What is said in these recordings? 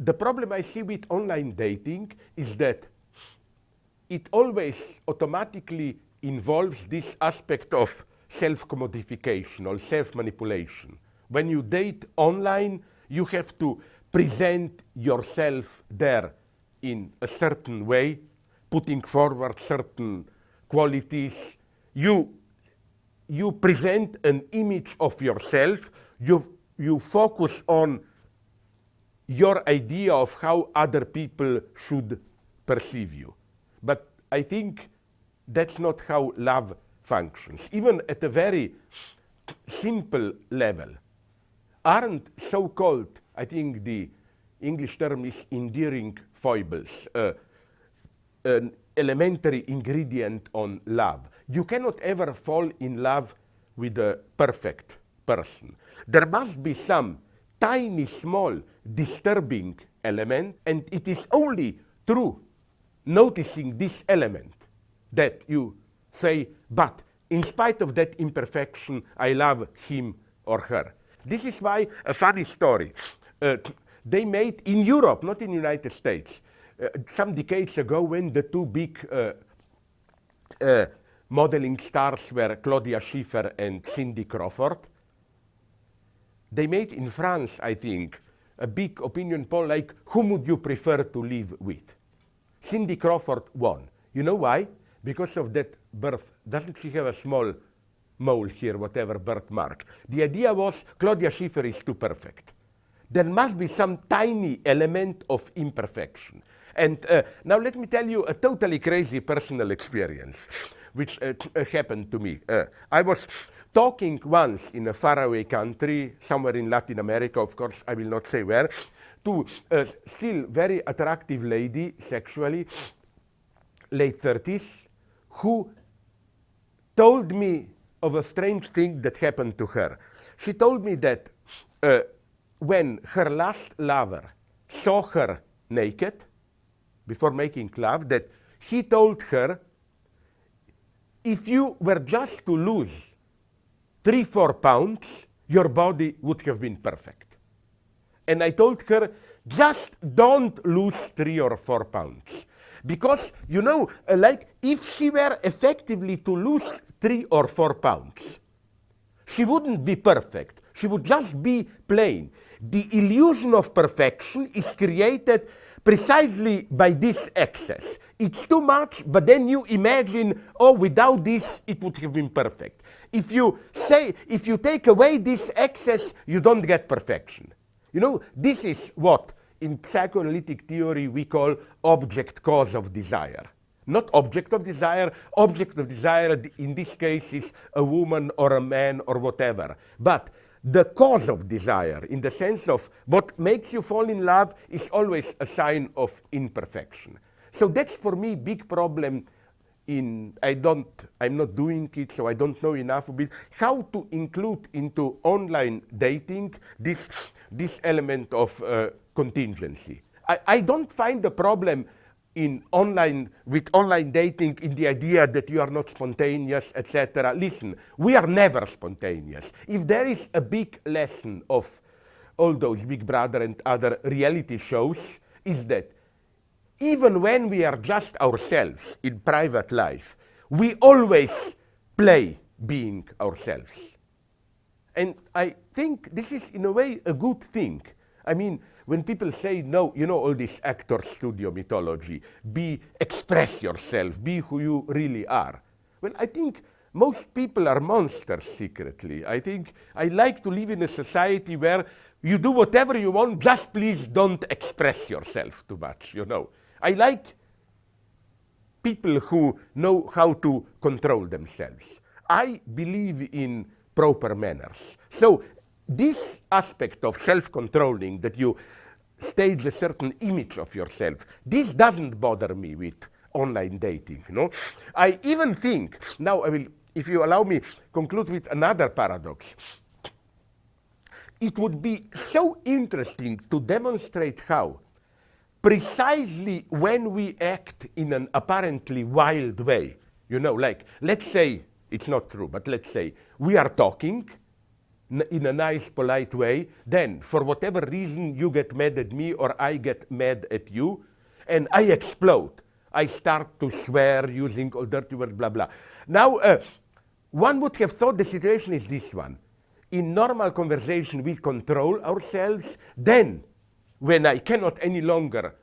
the problem I see with online dating is that it always automatically involves this aspect of self-commodification or self-manipulation. When you date online, you have to present yourself there in a certain way, putting forward certain qualities. You present an image of yourself. You focus on your idea of how other people should perceive you. But I think that's not how love functions. Even at a very simple level, aren't so-called, I think the English term is endearing foibles, an elementary ingredient on love. You cannot ever fall in love with a perfect person. There must be some tiny, small, disturbing element, and it is only through noticing this element that you say, but in spite of that imperfection, I love him or her. This is why a funny story. They made in Europe, not in the United States, some decades ago when the two big modeling stars were Claudia Schiffer and Cindy Crawford. They made in France, I think, a big opinion poll like, whom would you prefer to live with? Cindy Crawford won. You know why? Because of that birth. Doesn't she have a small mole here, whatever birthmark? The idea was Claudia Schiffer is too perfect. There must be some tiny element of imperfection. And now let me tell you a totally crazy personal experience which happened to me. I was talking once in a faraway country, somewhere in Latin America, of course, I will not say where, to a still very attractive lady, sexually, late 30s, who told me of a strange thing that happened to her. She told me that when her last lover saw her naked, before making love, that he told her, if you were just to lose 3-4 pounds, your body would have been perfect. And I told her, just don't lose 3 or 4 pounds. Because, you know, like if she were effectively to lose 3 or 4 pounds, she wouldn't be perfect. She would just be plain. The illusion of perfection is created precisely by this excess. It's too much, but then you imagine, oh, without this, it would have been perfect. If you take away this excess, you don't get perfection. You know, this is what in psychoanalytic theory we call object cause of desire. Not object of desire. Object of desire in this case is a woman or a man or whatever. But the cause of desire, in the sense of what makes you fall in love, is always a sign of imperfection. So that's for me big problem I'm not doing it, so I don't know enough of it, how to include into online dating this element of contingency. I don't find the problem with online dating in the idea that you are not spontaneous, etc. Listen, we are never spontaneous. If there is a big lesson of all those Big Brother and other reality shows, is that even when we are just ourselves in private life, we always play being ourselves. And I think this is in a way a good thing. I mean, when people say, no, you know, all this actor studio mythology, express yourself, be who you really are. Well, I think most people are monsters secretly. I think I like to live in a society where you do whatever you want, just please don't express yourself too much, you know. I like people who know how to control themselves. I believe in proper manners. So this aspect of self-controlling, that you stage a certain image of yourself, this doesn't bother me with online dating. No? I even think, now I will, if you allow me, conclude with another paradox. It would be so interesting to demonstrate how precisely when we act in an apparently wild way, you know, like, let's say, it's not true, but let's say we are talking, in a nice, polite way, then for whatever reason you get mad at me or I get mad at you, and I explode. I start to swear using all dirty words, blah, blah. Now, one would have thought the situation is this one. In normal conversation, we control ourselves. Then, when I cannot any longer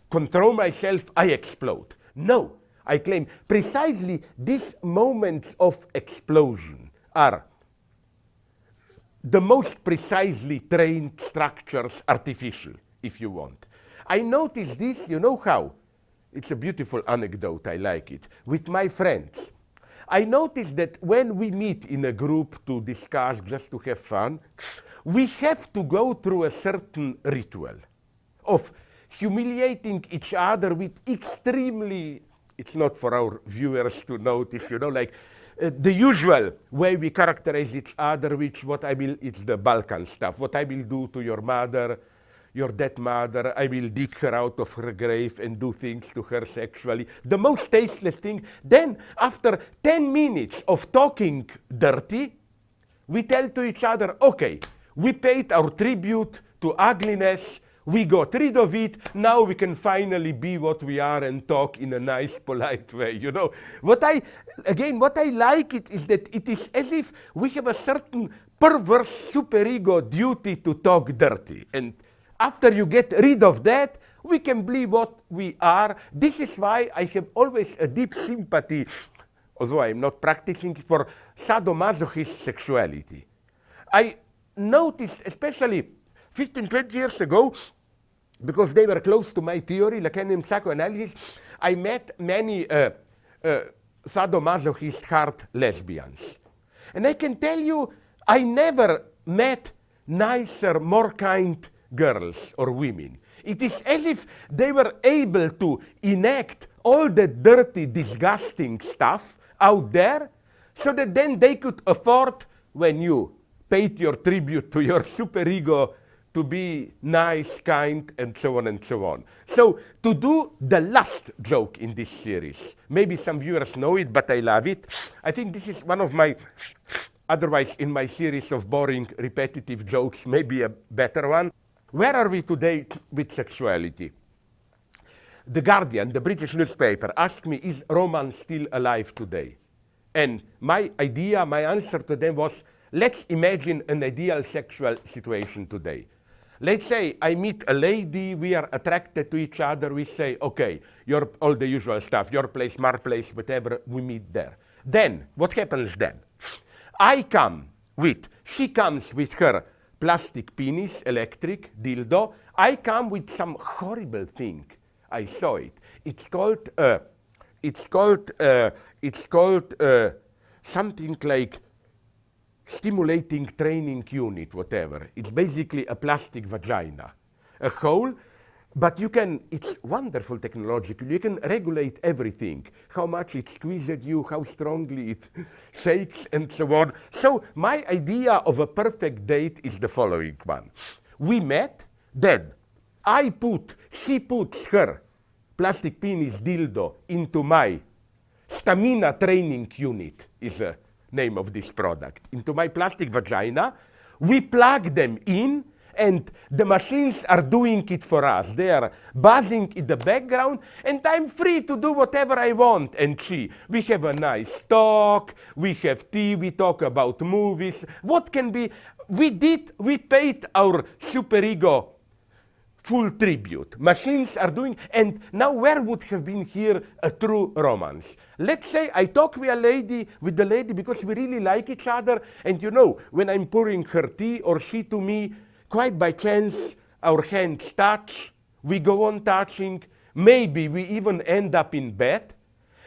control myself, I explode. No, I claim precisely these moments of explosion are the most precisely trained structures, artificial, if you want. I noticed this, you know how? It's a beautiful anecdote, I like it. With my friends, I noticed that when we meet in a group to discuss, just to have fun, we have to go through a certain ritual of humiliating each other with extremely, it's not for our viewers to notice, you know, like the usual way we characterize each other, which it's the Balkan stuff. What I will do to your mother, your dead mother, I will dig her out of her grave and do things to her sexually. The most tasteless thing. Then, after 10 minutes of talking dirty, we tell to each other, okay, we paid our tribute to ugliness, we got rid of it, now we can finally be what we are and talk in a nice, polite way, you know. What I like it is that it is as if we have a certain perverse superego duty to talk dirty. And after you get rid of that, we can be what we are. This is why I have always a deep sympathy, although I'm not practicing, for sadomasochist sexuality. I noticed, especially 15, 20 years ago, because they were close to my theory, Lacanian psychoanalysis, I met many sadomasochist hard lesbians. And I can tell you, I never met nicer, more kind girls or women. It is as if they were able to enact all the dirty, disgusting stuff out there, so that then they could afford, when you paid your tribute to your superego, to be nice, kind, and so on and so on. So, to do the last joke in this series, maybe some viewers know it, but I love it. I think this is one of my, otherwise in my series of boring, repetitive jokes, maybe a better one. Where are we today with sexuality? The Guardian, the British newspaper, asked me, is romance still alive today? And my idea, my answer to them was, let's imagine an ideal sexual situation today. Let's say I meet a lady, we are attracted to each other, we say, okay, you're all the usual stuff, your place, my place, whatever, we meet there. Then, what happens then? She comes with her plastic penis, electric, dildo. I come with some horrible thing. I saw it. It's called something like stimulating training unit, whatever. It's basically a plastic vagina, a hole, but it's wonderful technologically. You can regulate everything, how much it squeezes you, how strongly it shakes, and so on. So my idea of a perfect date is the following one. We met, then she puts her plastic penis dildo into my stamina training unit, is a name of this product, into my plastic vagina. We plug them in, and the machines are doing it for us. They are buzzing in the background, and I'm free to do whatever I want. And we have a nice talk, we have tea, we talk about movies. What can be? We paid our superego full tribute. Machines are doing, and now where would have been here a true romance? Let's say I talk with the lady because we really like each other, and you know, when I'm pouring her tea or she to me, quite by chance, our hands touch, we go on touching, maybe we even end up in bed,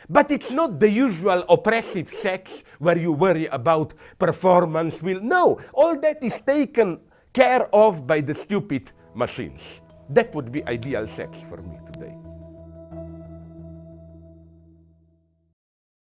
but it's not the usual oppressive sex where you worry about performance. No, all that is taken care of by the stupid machines. That would be ideal sex for me today.